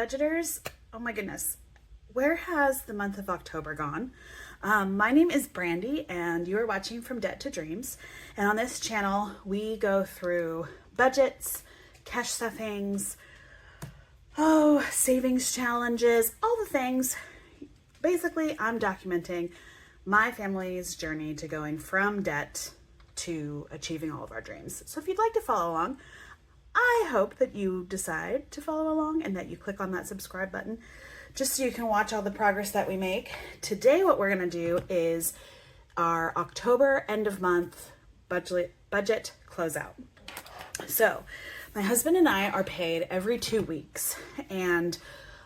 budgeters. Oh my goodness, where has the month of October gone? My name is Brandy and you are watching From Debt to Dreams. And on this channel, we go through budgets, cash stuffings, savings challenges, all the things. Basically, I'm documenting my family's journey to going from debt to achieving all of our dreams. So if you'd like to follow along, I hope that you decide to follow along and that you click on that subscribe button just so you can watch all the progress that we make. Today, what we're gonna do is our October end of month budget closeout. So my husband and I are paid every 2 weeks, and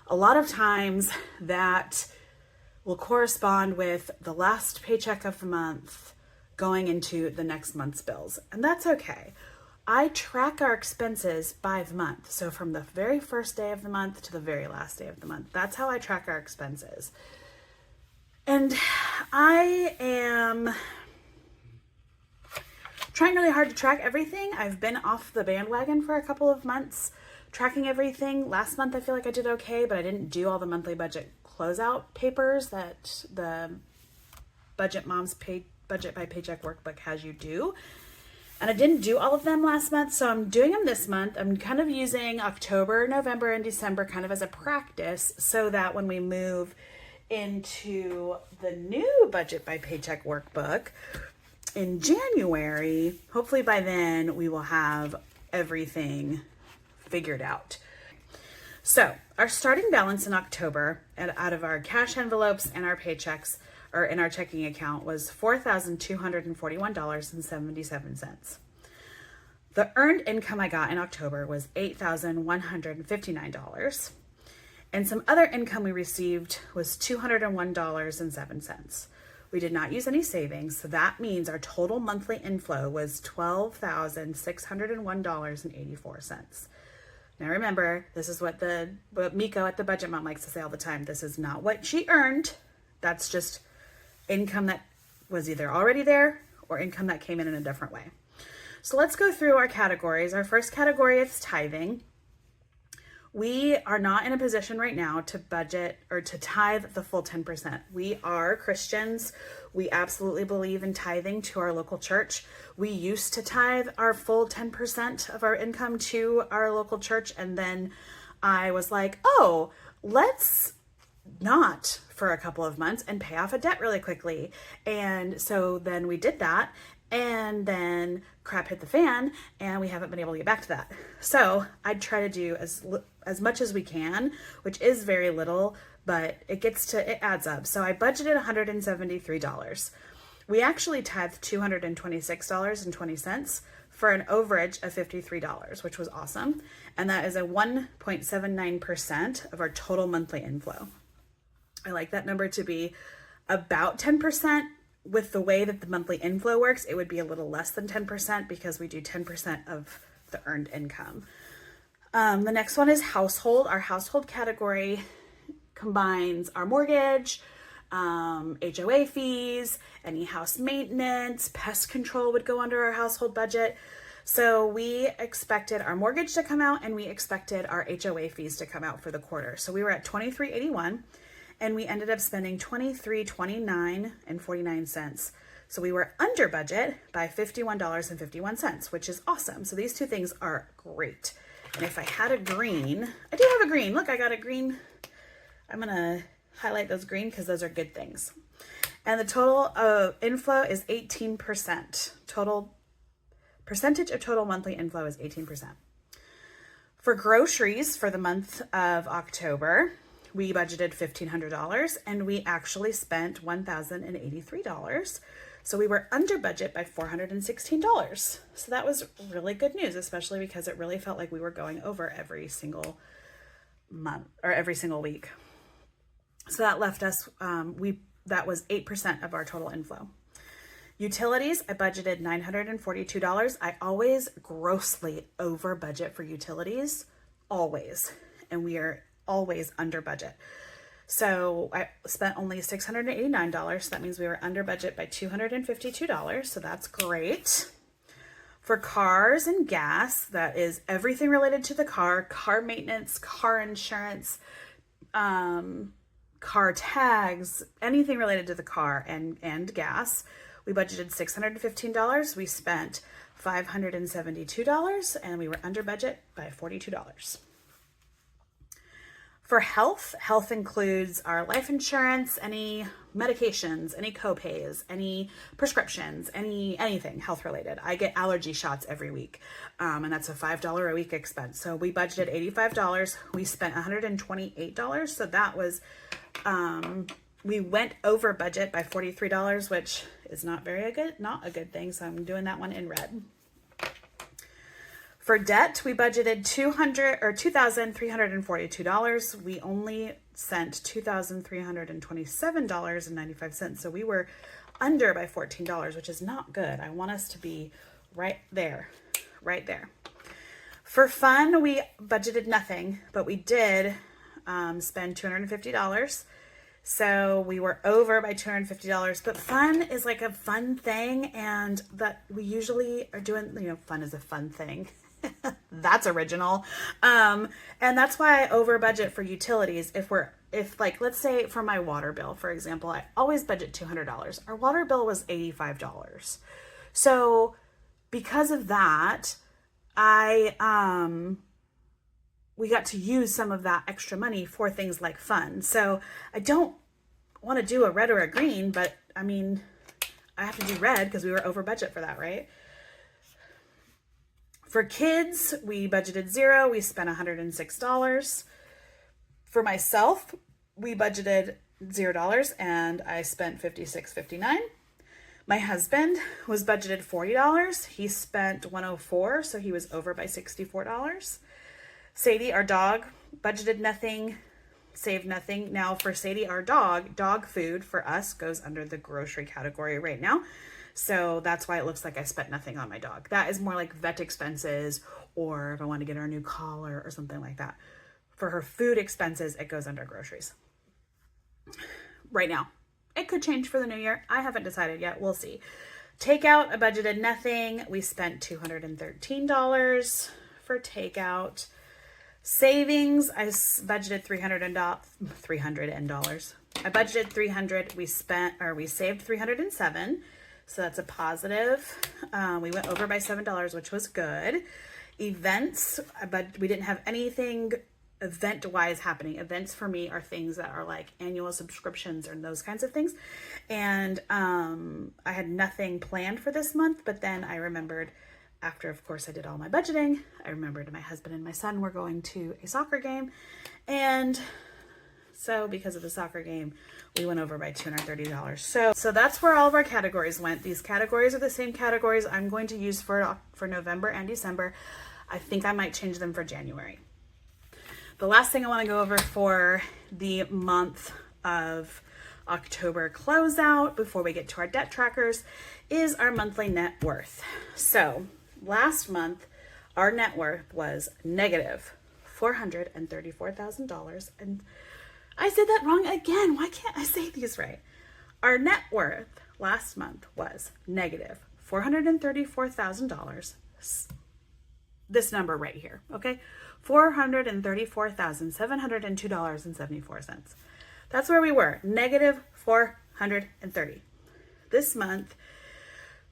a lot of times that will correspond with the last paycheck of the month going into the next month's bills, and that's okay. I track our expenses by the month. So from the very first day of the month to the very last day of the month. That's how I track our expenses. And I am trying really hard to track everything. I've been off the bandwagon for a couple of months tracking everything. Last month I feel like I did okay, but I didn't do all the monthly budget closeout papers that the Budget Moms Budget by Paycheck workbook has you do. And I didn't do all of them last month, so I'm doing them this month. I'm kind of using October, November, and December kind of as a practice so that when we move into the new Budget by Paycheck workbook in January, hopefully by then we will have everything figured out. So our starting balance in October out of our cash envelopes and our paychecks or in our checking account was $4,241.77. The earned income I got in October was $8,159. And some other income we received was $201.07. We did not use any savings, so that means our total monthly inflow was $12,601.84. Now remember, this is what Miko at the Budget Mom likes to say all the time. This is not what she earned. That's just income that was either already there or income that came in a different way. So let's go through our categories. Our first category is tithing. We are not in a position right now to budget or to tithe the full 10%. We are Christians. We absolutely believe in tithing to our local church. We used to tithe our full 10% of our income to our local church. And then I was like, oh, let's not for a couple of months and pay off a debt really quickly. And so then we did that, and then crap hit the fan and we haven't been able to get back to that. So I'd try to do as much as we can, which is very little, but it adds up. So I budgeted $173. We actually tithed $226.20 for an overage of $53, which was awesome. And that is a 1.79% of our total monthly inflow. I like that number to be about 10%. With the way that the monthly inflow works, it would be a little less than 10% because we do 10% of the earned income. The next one is household. Our household category combines our mortgage, HOA fees, any house maintenance, pest control would go under our household budget. So we expected our mortgage to come out and we expected our HOA fees to come out for the quarter. So we were at $23.81 and we ended up spending $23.29.49. So we were under budget by $51.51, which is awesome. So these two things are great. And if I had a green, I do have a green. Look, I got a green. I'm gonna highlight those green because those are good things. And the total inflow is 18%. Total percentage of total monthly inflow is 18%. For groceries for the month of October, we budgeted $1,500 and we actually spent $1,083. So we were under budget by $416. So that was really good news, especially because it really felt like we were going over every single month or every single week. So that left us, that was 8% of our total inflow. Utilities, I budgeted $942. I always grossly over budget for utilities, always. And we are always under budget. So I spent only $689. So that means we were under budget by $252. So that's great. For cars and gas, that is everything related to the car maintenance, car insurance, car tags, anything related to the car and gas. We budgeted $615. We spent $572, and we were under budget by $42. For health, health includes our life insurance, any medications, any copays, any prescriptions, anything health related. I get allergy shots every week, and that's a $5 a week expense. So we budgeted $85. We spent $128. So that was, we went over budget by $43, which is not a good thing. So I'm doing that one in red. For debt, we budgeted $2,342. We only sent $2,327.95. So we were under by $14, which is not good. I want us to be right there, right there. For fun, we budgeted nothing, but we did spend $250. So we were over by $250, but fun is like a fun thing, and that we usually are doing, fun is a fun thing. That's original. And that's why I over budget for utilities. If let's say for my water bill, for example, I always budget $200. Our water bill was $85. So because of that, we got to use some of that extra money for things like fun. So I don't want to do a red or a green, but I mean, I have to do red because we were over budget for that, right? For kids, we budgeted $0. We spent $106. For myself, we budgeted $0 and I spent $56.59. My husband was budgeted $40. He spent $104, so he was over by $64. Sadie, our dog, budgeted nothing, saved nothing. Now for Sadie, our dog food for us goes under the grocery category right now. So that's why it looks like I spent nothing on my dog. That is more like vet expenses, or if I want to get her a new collar or something like that. For her food expenses, it goes under groceries. Right now. It could change for the new year. I haven't decided yet. We'll see. Takeout, I budgeted nothing. We spent $213 for takeout. Savings, I budgeted $300. I budgeted $300. We saved $307. So that's a positive. We went over by $7, which was good. Events, but we didn't have anything event-wise happening. Events for me are things that are like annual subscriptions and those kinds of things. And I had nothing planned for this month, but then I remembered after, of course, I did all my budgeting, I remembered my husband and my son were going to a soccer game. And so because of the soccer game, we went over by $230. So that's where all of our categories went. These categories are the same categories I'm going to use for November and December. I think I might change them for January. The last thing I want to go over for the month of October closeout before we get to our debt trackers is our monthly net worth. So last month, our net worth was negative $434,000. And I said that wrong again. Why can't I say these right? Our net worth last month was negative $434,000. This number right here, okay? $434,702.74. That's where we were, negative 430. This month,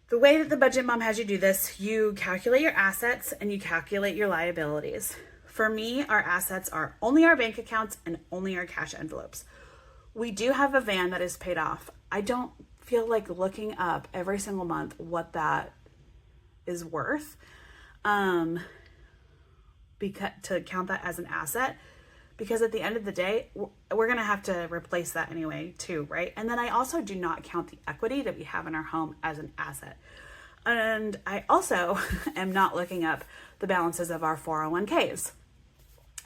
the way that the Budget Mom has you do this, you calculate your assets and you calculate your liabilities. For me, our assets are only our bank accounts and only our cash envelopes. We do have a van that is paid off. I don't feel like looking up every single month what that is worth. Because to count that as an asset, because at the end of the day, we're going to have to replace that anyway too, right? And then I also do not count the equity that we have in our home as an asset. And I also am not looking up the balances of our 401ks.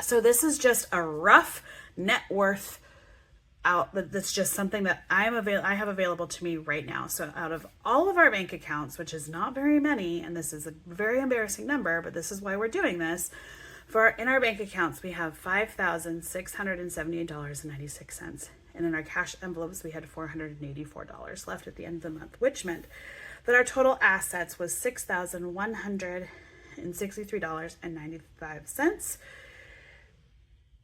So this is just a rough net worth out. That's just something that I have available to me right now. So out of all of our bank accounts, which is not very many, and this is a very embarrassing number, but this is why we're doing this. In our bank accounts, we have $5,678.96. And in our cash envelopes, we had $484 left at the end of the month, which meant but our total assets was $6,163.95,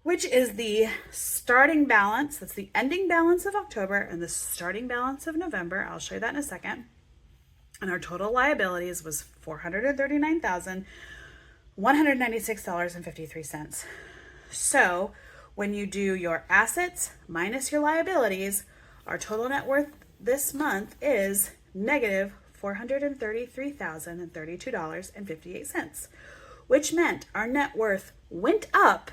which is the starting balance. That's the ending balance of October and the starting balance of November. I'll show you that in a second. And our total liabilities was $439,196.53. So when you do your assets minus your liabilities, our total net worth this month is negative $433,032.58, which meant our net worth went up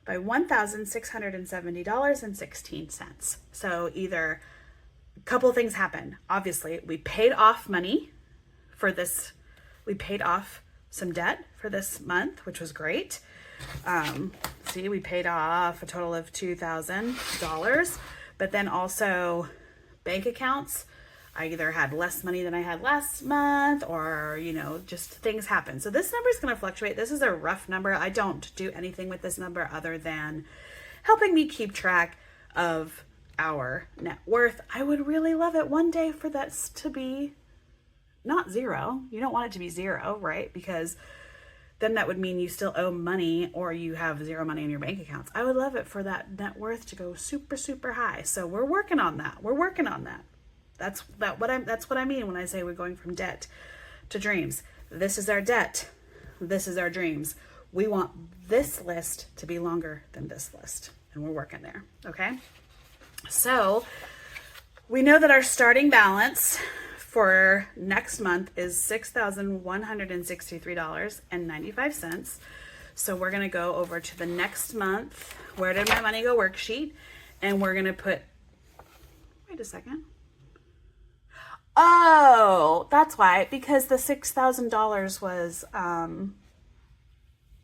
by $1,670.16. So either a couple of things happened. Obviously, we paid off money for this. We paid off some debt for this month, which was great. See, we paid off a total of $2,000, but then also bank accounts. I either had less money than I had last month, or, just things happen. So this number is going to fluctuate. This is a rough number. I don't do anything with this number other than helping me keep track of our net worth. I would really love it one day for that to be not zero. You don't want it to be zero, right? Because then that would mean you still owe money or you have zero money in your bank accounts. I would love it for that net worth to go super, super high. So we're working on that. That's what I mean when I say we're going from debt to dreams. This is our debt. This is our dreams. We want this list to be longer than this list, and we're working there. Okay. So we know that our starting balance for next month is $6,163.95. So we're going to go over to the next month, where did my money go worksheet, and we're going to put, wait a second. Oh, that's why, because the $6,000 was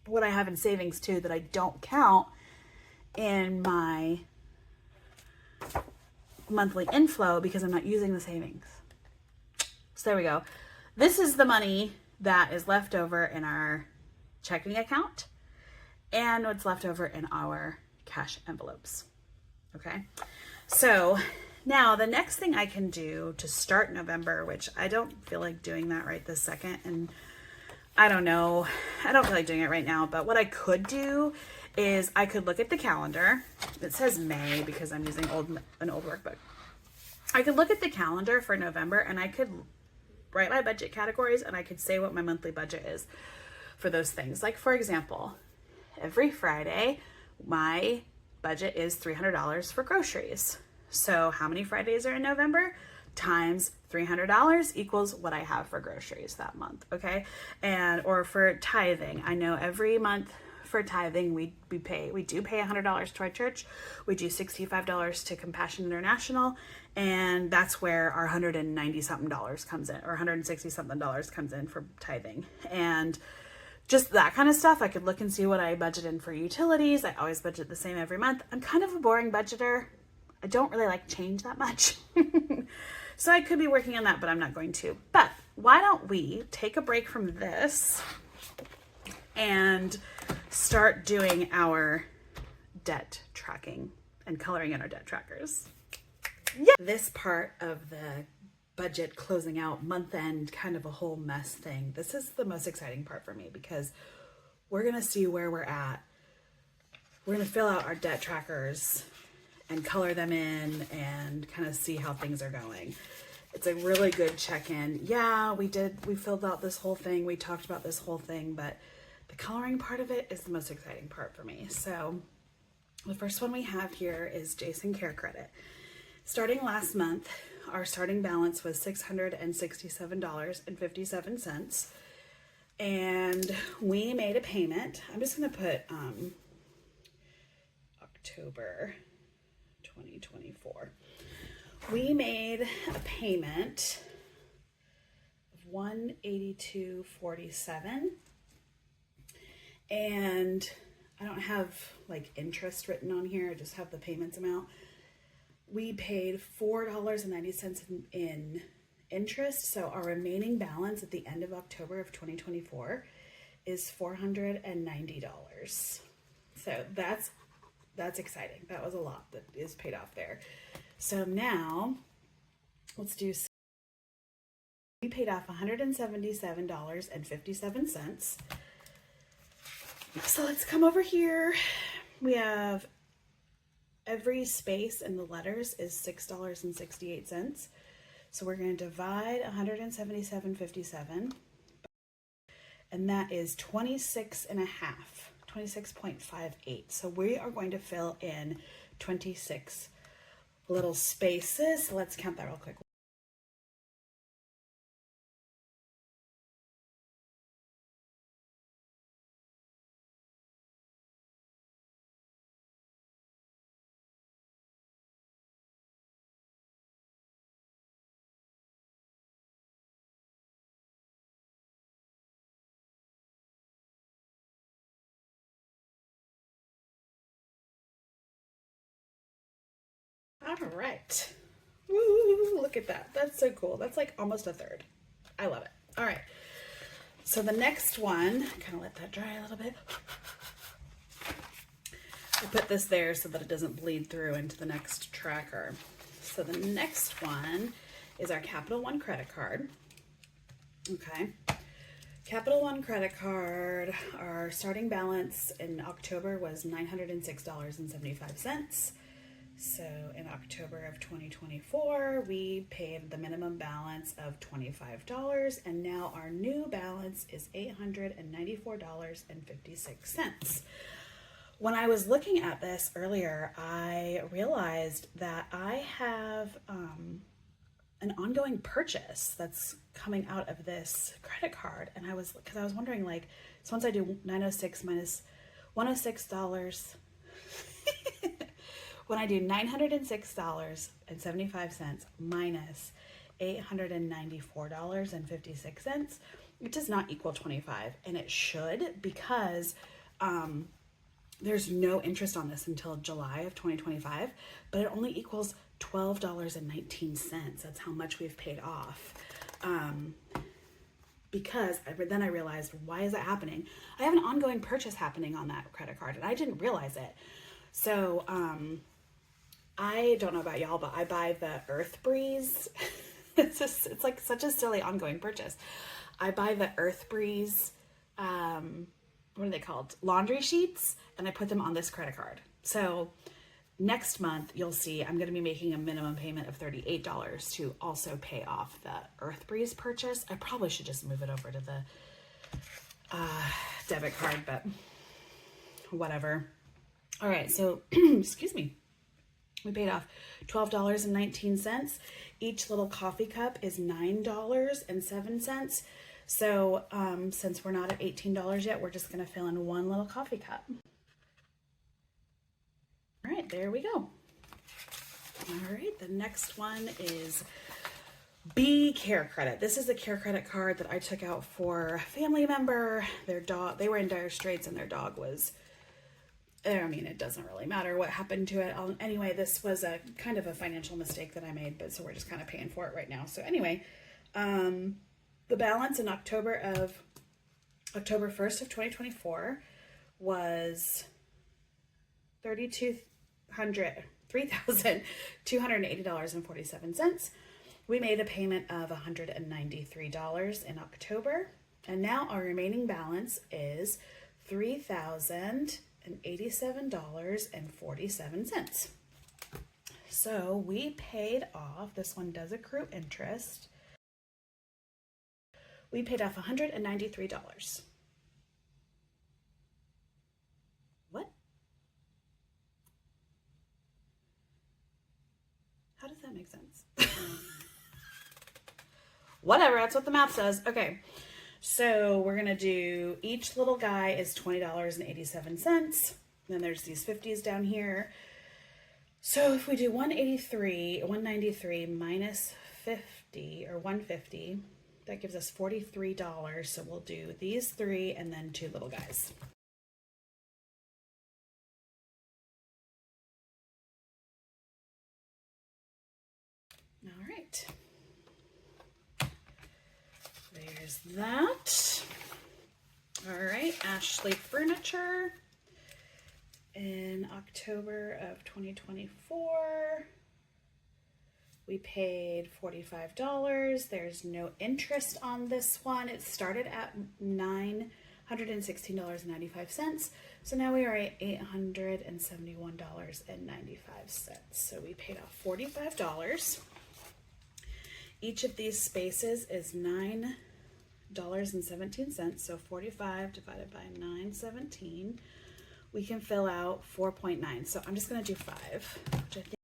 what I have in savings too that I don't count in my monthly inflow because I'm not using the savings. So there we go. This is the money that is left over in our checking account and what's left over in our cash envelopes. Okay. So now the next thing I can do to start November, which I don't feel like doing that right this second, and I don't know, I don't feel like doing it right now, but what I could do is I could look at the calendar. It says May because I'm using an old workbook. I could look at the calendar for November and I could write my budget categories and I could say what my monthly budget is for those things. Like, for example, every Friday, my budget is $300 for groceries. So how many Fridays are in November? Times $300 equals what I have for groceries that month. Okay. Or for tithing, I know every month for tithing, we do pay $100 to our church. We do $65 to Compassion International. And that's where our $190 something comes in, or $160 something comes in for tithing. And just that kind of stuff. I could look and see what I budget in for utilities. I always budget the same every month. I'm kind of a boring budgeter. I don't really like change that much. So I could be working on that, but I'm not going to. But why don't we take a break from this and start doing our debt tracking and coloring in our debt trackers. Yeah. This part of the budget closing out, month end, kind of a whole mess thing. This is the most exciting part for me because we're going to see where we're at. We're going to fill out our debt trackers and color them in and kind of see how things are going. It's a really good check-in. Yeah, we filled out this whole thing. We talked about this whole thing, but the coloring part of it is the most exciting part for me. So the first one we have here is Jason Care Credit. Starting last month, our starting balance was $667.57. And we made a payment. I'm just going to put October 2024. We made a payment of $182.47, and I don't have like interest written on here. I just have the payments amount. We paid $4.90 in interest, so our remaining balance at the end of October of 2024 is $490. So that's exciting. That was a lot that is paid off there. So now let's do We paid off $177.57. So let's come over here. We have every space in the letters is $6.68. So we're going to divide 177.57, and that is 26.58. So we are going to fill in 26 little spaces. So let's count that real quick. All right. Woo, look at that. That's so cool. That's like almost a third. I love it. All right. So the next one, kind of let that dry a little bit. I put this there so that it doesn't bleed through into the next tracker. So the next one is our Capital One credit card. Okay. Capital One credit card, our starting balance in October was $906.75. So in October of 2024, we paid the minimum balance of $25, and now our new balance is $894.56. When I was looking at this earlier, I realized that I have an ongoing purchase that's coming out of this credit card, and I was wondering, like, so once I do 906 minus $106. When I do $906.75 minus $894.56, it does not equal 25, and it should, because there's no interest on this until July of 2025, but it only equals $12.19. That's how much we've paid off. Because then I realized, why is that happening? I have an ongoing purchase happening on that credit card, and I didn't realize it. So I don't know about y'all, but I buy the Earth Breeze. It's like such a silly ongoing purchase. I buy the Earth Breeze, what are they called? Laundry sheets, and I put them on this credit card. So next month, you'll see I'm going to be making a minimum payment of $38 to also pay off the Earth Breeze purchase. I probably should just move it over to the debit card, but whatever. All right, so excuse me. We paid off $12.19. Each little coffee cup is $9.07. So since we're not at $18 yet, we're just going to fill in one little coffee cup. All right, there we go. All right, the next one is B Care Credit. This is the Care Credit card that I took out for a family member. Their dog, they were in dire straits, and their dog was, I mean, it doesn't really matter what happened to it. Anyway, this was a kind of a financial mistake that I made, but so we're just kind of paying for it right now. So anyway, the balance in October 1st of 2024 was $3,280.47. We made a payment of $193 in October, and now our remaining balance is $3,087.47. So we paid off, this one does accrue interest. We paid off $193. What? How does that make sense? Whatever, that's what the math says. Okay, so we're gonna do, each little guy is $20.87. Then there's these 50s down here. So if we do 193 minus 50, or 150, that gives us $43. So we'll do these three and then two little guys. All right. There's that. All right, Ashley Furniture. In October of 2024, We paid $45. There's no interest on this one. It started at $916.95. So now we are at $871.95. So we paid off $45. Each of these spaces is $9.17. So 45 divided by 917. We can fill out 4.9. So I'm just going to do 5, which I think.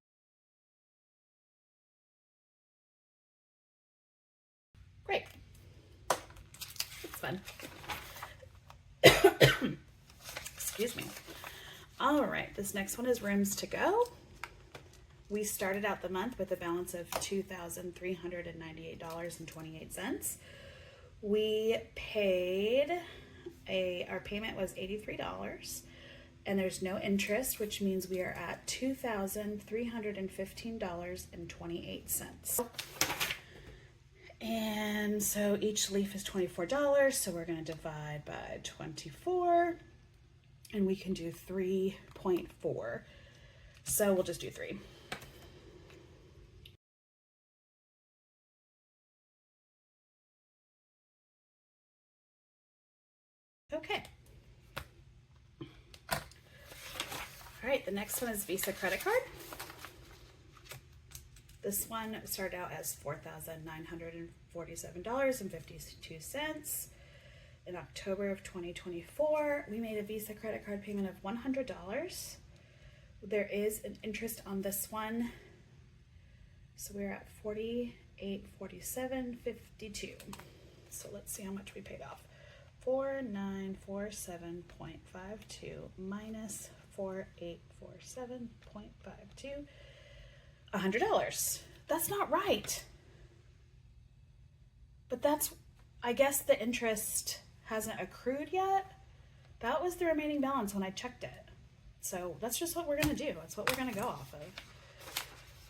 Great. It's fun. Excuse me. All right, this next one is rooms to go. We started out the month with a balance of $2,398.28. We paid our payment was $83, and there's no interest, which means we are at $2,315.28. And so each leaf is $24, so we're going to divide by 24, and we can do 3.4. So we'll just do 3. Okay. All right, the next one is Visa credit card. This one started out as $4,947.52. In October of 2024, we made a Visa credit card payment of $100. There is an interest on this one, so we're at $48.47.52. So let's see how much we paid off. 4947.52 minus 4847.52. $100. That's not right. But that's, I guess the interest hasn't accrued yet. That was the remaining balance when I checked it. So that's just what we're going to do. That's what we're going to go off of.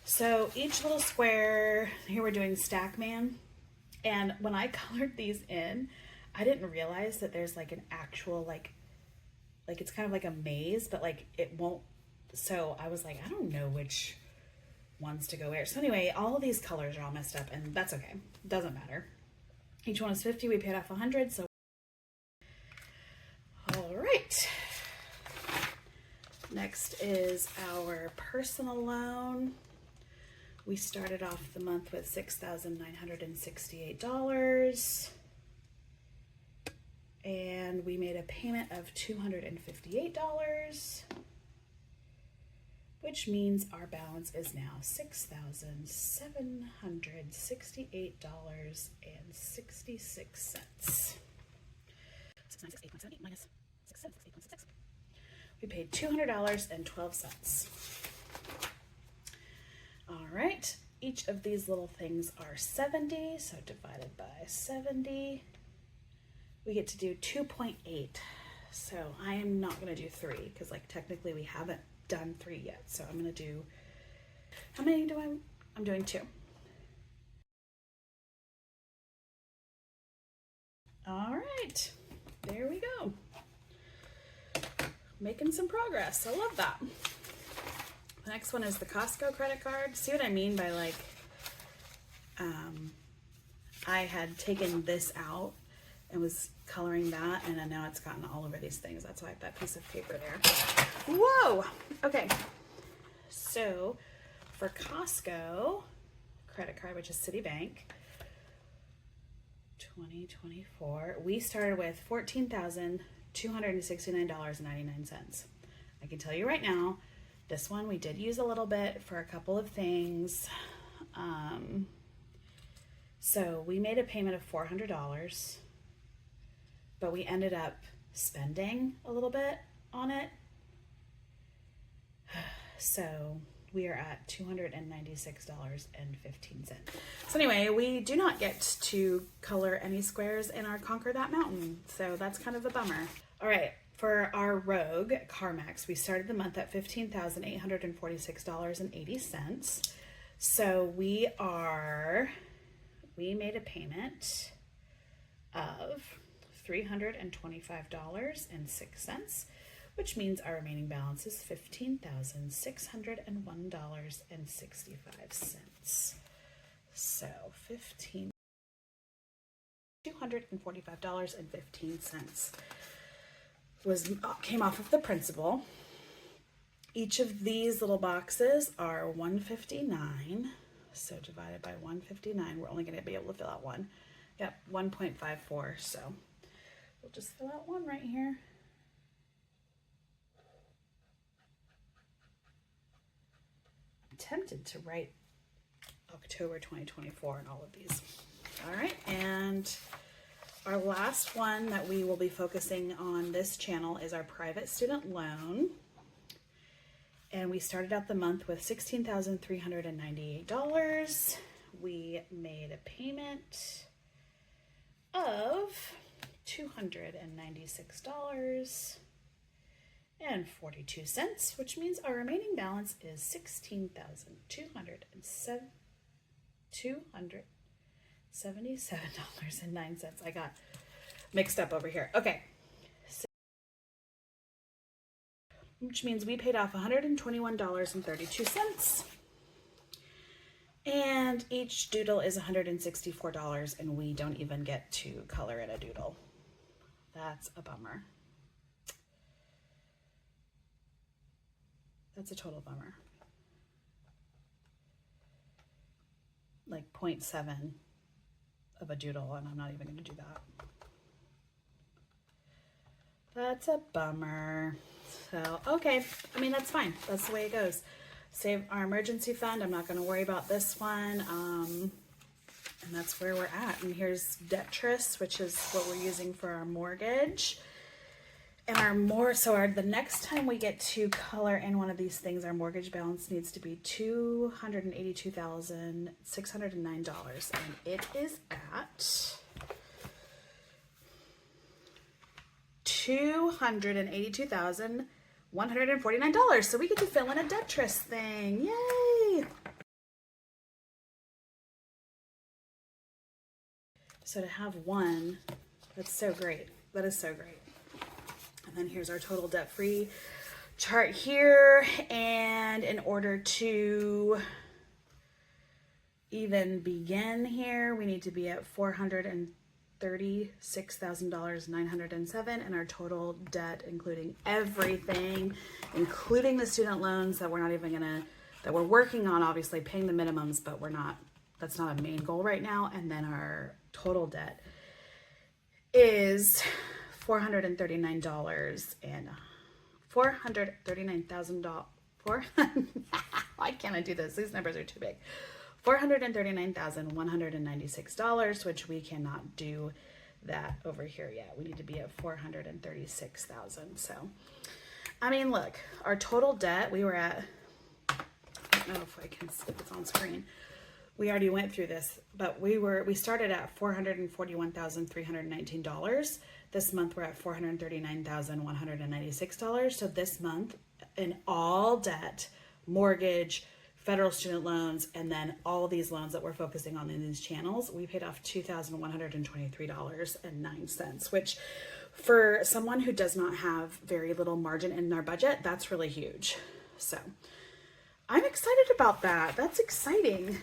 So each little square, here we're doing Stack Man. And when I colored these in, I didn't realize that there's like an actual, like it's kind of like a maze, but like it won't. So I was like, I don't know which ones to go where. So anyway, all of these colors are all messed up, and that's okay. Doesn't matter. Each one is 50. We paid off 100. So all right. Next is our personal loan. We started off the month with $6,968. And we made a payment of $258, which means our balance is now $6,768.66. 6,968.78 minus 6,768.66. We paid $200.12. All right, each of these little things are 70, so divided by 70. We get to do 2.8. So I am not going to do 3 because like technically we haven't done 3 yet. So I'm going to do, how many do I'm doing 2. All right, there we go. Making some progress. I love that. The next one is the Costco credit card. See what I mean by like, I had taken this out and was coloring that, and then now it's gotten all over these things. That's why I have that piece of paper there. Whoa! Okay, so for Costco credit card, which is Citibank, 2024, we started with $14,269.99. I can tell you right now, this one we did use a little bit for a couple of things. So we made a payment of $400, but we ended up spending a little bit on it. So we are at $296.15. So anyway, we do not get to color any squares in our Conquer That Mountain. So that's kind of a bummer. All right, for our Rogue CarMax, we started the month at $15,846.80. So we made a payment of $325.06, which means our remaining balance is $15,601.65. So $245.15 came off of the principal. Each of these little boxes are $159. So divided by 159, we're only going to be able to fill out one. Yep, 1.54. So we'll just fill out one right here. I'm tempted to write October 2024 in all of these. All right, and our last one that we will be focusing on this channel is our private student loan. And we started out the month with $16,398. We made a payment of $296.42, which means our remaining balance is $277.09. I got mixed up over here. Okay. Which means we paid off $121.32. And each doodle is $164, and we don't even get to color in a doodle. That's a bummer. That's a total bummer. Like 0.7 of a doodle, and I'm not even going to do that. That's a bummer. So, okay. I mean, that's fine. That's the way it goes. Save our emergency fund. I'm not going to worry about this one. And that's where we're at. And here's Detrus, which is what we're using for our mortgage. And the next time we get to color in one of these things, our mortgage balance needs to be $282,609. And it is at $282,149. So we get to fill in a Detrus thing. Yay! So to have one, that's so great. That is so great. And then here's our total debt-free chart here. And in order to even begin here, we need to be at $436,907, and our total debt, including everything, including the student loans that we're not even that we're working on, obviously paying the minimums, but that's not a main goal right now. And then our total debt is $439,000 and $439,000. Why can't I do this? These numbers are too big. $439,196, which we cannot do that over here yet. We need to be at $436,000. So, I mean, look, our total debt, we were at, I don't know if it's on screen. We already went through this, but we started at $441,319. This month we're at $439,196. So this month, in all debt, mortgage, federal student loans, and then all these loans that we're focusing on in these channels, we paid off $2,123.09, which for someone who does not have very little margin in their budget, that's really huge. So I'm excited about that. That's exciting.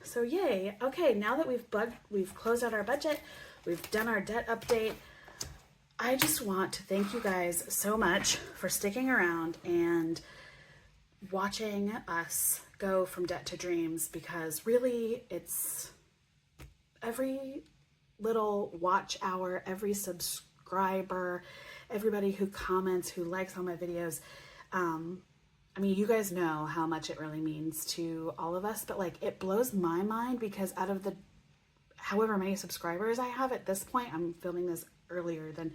So yay. Okay, now that we've closed out our budget, we've done our debt update, I just want to thank you guys so much for sticking around and watching us go from debt to dreams, because really it's every little watch hour, every subscriber, everybody who comments, who likes all my videos. I mean, you guys know how much it really means to all of us, but like it blows my mind because out of the however many subscribers I have at this point, I'm filming this earlier than,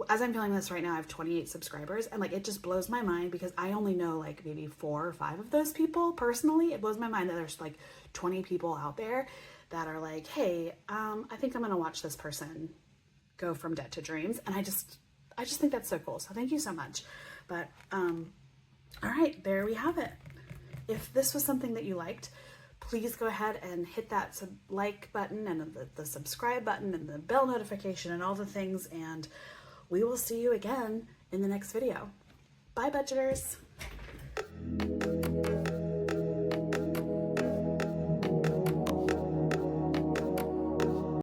as I'm filming this right now, I have 28 subscribers, and like it just blows my mind because I only know like maybe 4 or 5 of those people personally. It blows my mind that there's like 20 people out there that are like, hey, I think I'm gonna watch this person go from debt to dreams, and I just think that's so cool. So thank you so much. But all right, there we have it. If this was something that you liked, please go ahead and hit that like button and the subscribe button and the bell notification and all the things, and we will see you again in the next video. Bye, budgeters.